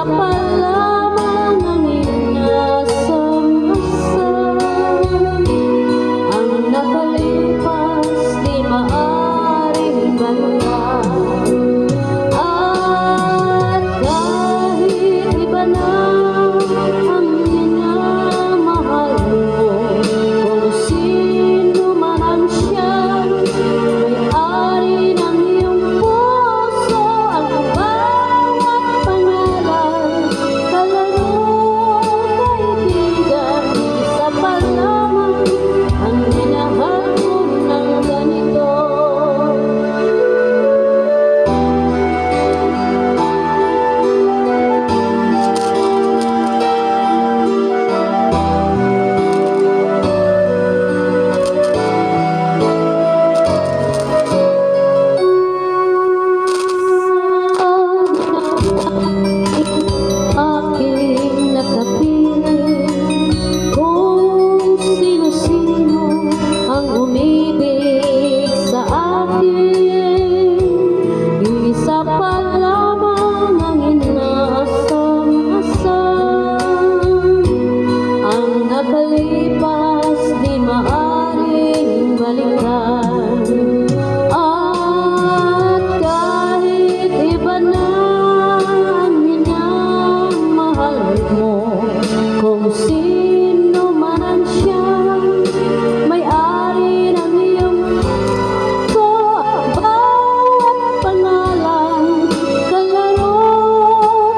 pa lamang ang inasam-asam. Ang nakalipas di maaring balikan. At kahit iba na ang minamahal mo, kung sino man ang siyang may-ari ng iyong puso, ang bawat pangalan, kalaro, kaibigan, isa pa lamang ang minahal mo ng ganito. Aking nakapiling kung sino-sino ang umibig sa akin. Isa pa lamang ang inasam-asam. Ang nakalipas di maaring balikan. At kahit iba na ang minamahal mo, kung sino man ang siyang may-ari ng iyong puso, bawat pangalan, kalaro,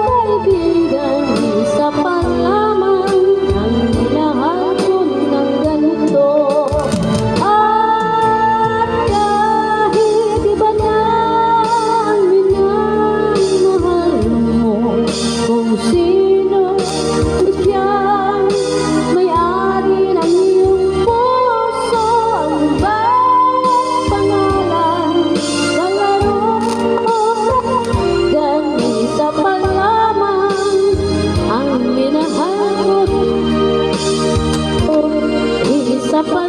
kaibigan, isa pa lamang ang minahal ko ng ganito. At kahit iba na ang minamahal mo, kung sino siyang may-ari ng iyong puso, ang bawat pangalan, kalaro, kaibigan, isa pa lamang ang minahal ko. Isa pa